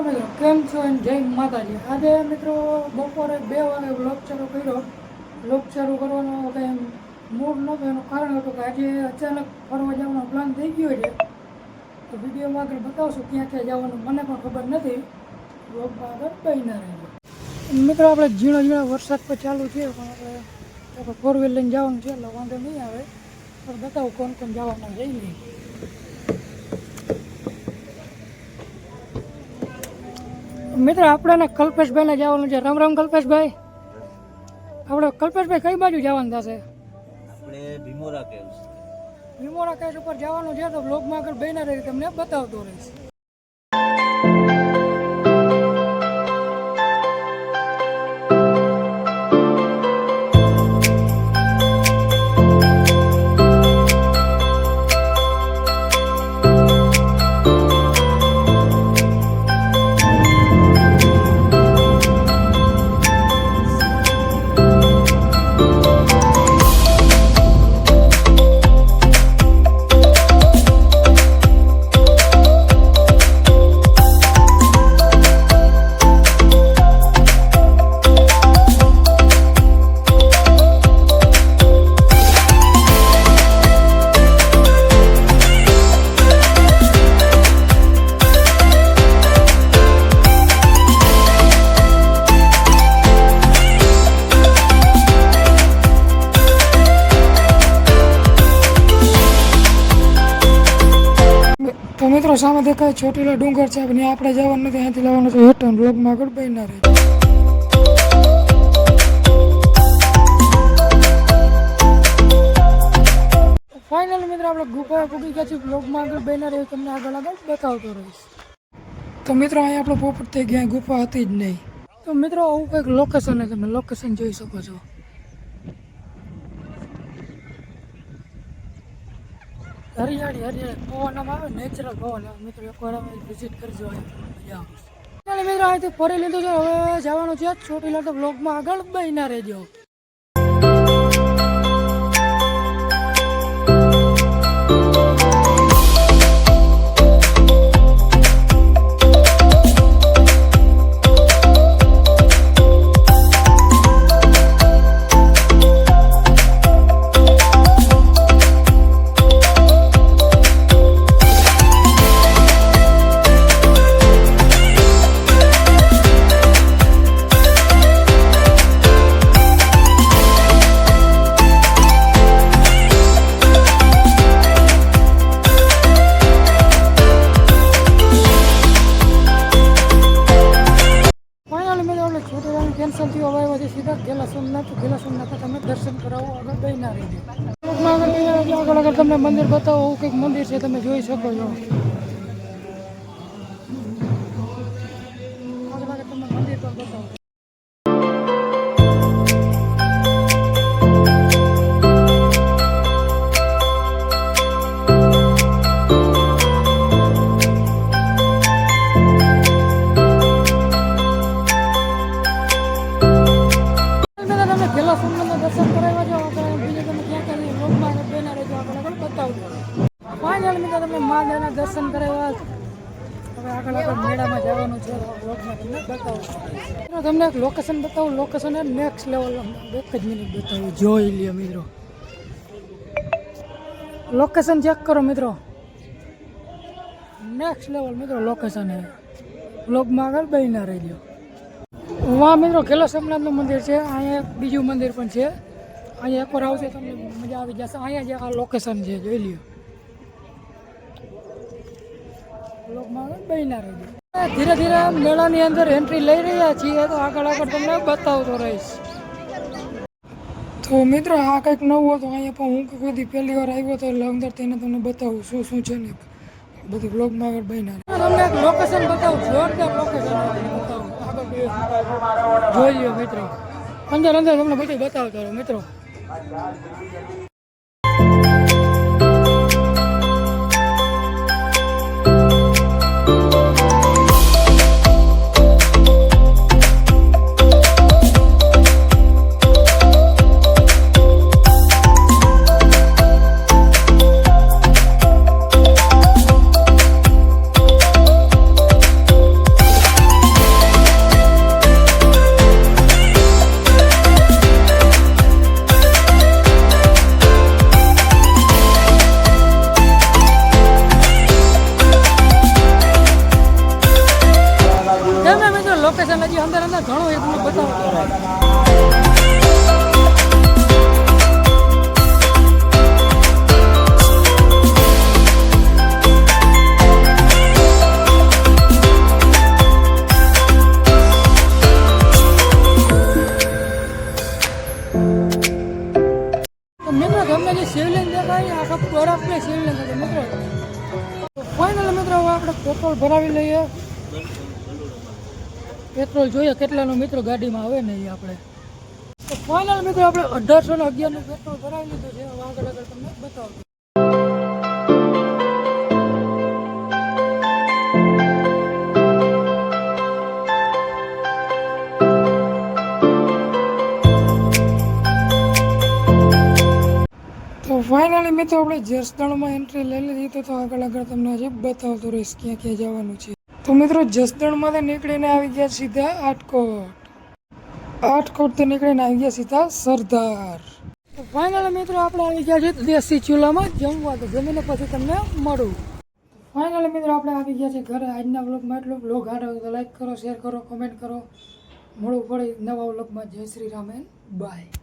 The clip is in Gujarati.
મિત્રો કેમ છો અને જય માતાજી। આજે મિત્રો બપોરે 2 વાગે વ્લોગ ચાલુ કર્યો। વ્લોગ ચાલુ કરવાનો કંઈ મૂડ નહોતો, એનું કારણ હતું કે આજે અચાનક ફરવા જવાનો પ્લાન થઈ ગયો છે। તો વિડીયોમાં આગળ બતાવશું ક્યાં ક્યાં જવાનું, મને પણ ખબર નથી। વ્લોગમાં આગળ બન્યા રહેજો। મિત્રો આપણે ઝીણો વરસાદ પર ચાલુ છે, પણ આપણે 4 વ્હીલ લઈને જવાનું છે એટલે વાંધો નહીં આવે। પણ બતાવું કોણ કોણ જવાના જઈએ। મિત્રો આપણે કલ્પેશભાઈને જવાનું છે। રામ રામ કલ્પેશભાઈ। આપણે કલ્પેશભાઈ કઈ બાજુ જવાનું થશે? આપણે ભીમોરા કેવ્સ ઉપર જવાનું છે, તો બ્લોગમાં આગળ બન્યા રહી તમને બતાવતો રહીશ। તો મિત્રો સામે દેખાય ચોટીલા ડુંગર છે, પણ આપણે જવાનું નથી, અહીંથી લાવવાનું છે હેઠળ। બ્લોગમાં આગળ બન્યા રહે। ફાઇનલ મિત્રો આપણે ગુફાએ પૂગી ગયા છીએ। બ્લોગમાં આગળ બન્યા રહે, તમને આગળ બતાવતો રહીશ। તો મિત્રો અહીંયા આપણે પોપટ થઈ ગયા, ગુફા હતી જ નહીં। તો મિત્રો આવું કંઈક લોકેશન છે, તમે લોકેશન જોઈ શકો છો। હરિયાળી પવન આવે, નેચરલ પવન આવે। મિત્રો એકવાર અમે વિઝિટ કરજો, મજા આવશે। મિત્રો અહીંથી ફરી લીધું છે, હવે જવાનું છે ચોટીલા। તો બ્લોગમાં આગળ બન્યા રહેજો। કેન્સલ થયો, હવે આવ્યા છે સીધા ગેલા સોમનાથ તમે દર્શન કરાવો, આગળ બન્યા રહેજો। આગળ તમને મંદિર બતાવો, એવું કંઈક મંદિર છે, તમે જોઈ શકો છો। આગળ તમને મંદિર પણ બતાવો। દર્શન કરાવવા જાઓ, બીજે તમે ક્યાં કરી બ્લોગમાં બેના રહેજો, આગળ બતાવજો। ફાઇનલ મિત્રો તમને મહાદેવના દર્શન કરાવ્યા, હવે આગળ મેળામાં જવાનું છે, બ્લોગમાં તમને બતાવું। તમને એક લોકેશન બતાવું, લોકેશન એ નેક્સ્ટ લેવલ, એક જ મિનિટ બતાવું, જોઈ લ્યો મિત્રો। લોકેશન ચેક કરો મિત્રો, નેક્સ્ટ લેવલ મિત્રો લોકેશન એ। બ્લોગમાં આગળ બન્યા રહેજો। વાહ મિત્રો ગેલા સોમનાથનું મંદિર છે, અહીંયા એક બીજું મંદિર પણ છે। અહીંયા એકવાર આવશે તમને મજા આવી જશે। અહીંયા જે આ લોકેશન છે જોઈ લ્યો, બ્લોગમાં બન્યા રહેજો। ધીરે ધીરે મેળાની અંદર એન્ટ્રી લઈ રહ્યા છીએ, તો આગળ તમને બતાવતો રહીશ। તો મિત્રો આ કંઈક નવું હતું, અહીંયા પણ હું કોઈ પહેલી વાર આવ્યો હતો, એટલે અંદર તેને તમને બતાવું શું છે ને બધું બ્લોગમાં આગળ બન્યા। તમને એક લોકેશન બતાવું, જોરદાર લોકેશન બતાવું, જોઈ લો મિત્રો, અંદર તમને બધું બતાવતો રહો મિત્રો। લોકેશન હજી અંદર ઘણું એ તમને બતાવતો. મિત્રો તમને જે શિવલિંગ દેખાય આખા બરફની શિવલિંગ છે મિત્રો. ફાઇનલ મિત્રો હવે આપણે પેટ્રોલ ભરાવી લઈએ. પેટ્રોલ જોઈએ કેટલાનું મિત્રો ગાડીમાં આવે ને એ આપણે. તો ફાઇનલ મિત્રો આપણે 1811નું પેટ્રોલ ભરાવી લીધું છે. હવે આગળ આગળ તમને બતાવું. તો ફાઇનલી મિત્રો આપણે જસદણમાં એન્ટ્રી લઈ લીધી. તો આગળ આગળ તમને હજી બતાવતો રહીશ ક્યાં ક્યાં જવાનું છે. તો મિત્રો જસદણમાંથી નીકળીને આવી ગયા સીધા આટકોટ. આટકોટથી નીકળીને આવી ગયા સીધા સરદાર. તો ફાઇનલી મિત્રો આપણે આવી ગયા છે દેશી ચૂલામાં જમવા. તો જમીને પછી તમને મળું. ફાઇનલી મિત્રો આપણે આવી ગયા છે ઘરે. આજના વ્લોગમાં એટલું. વ્લોગ સારો તો લાઈક કરો, શેર કરો, કોમેન્ટ કરો. મળવું પડે નવા વ્લોગમાં. જય શ્રી રામ એન્ડ બાય.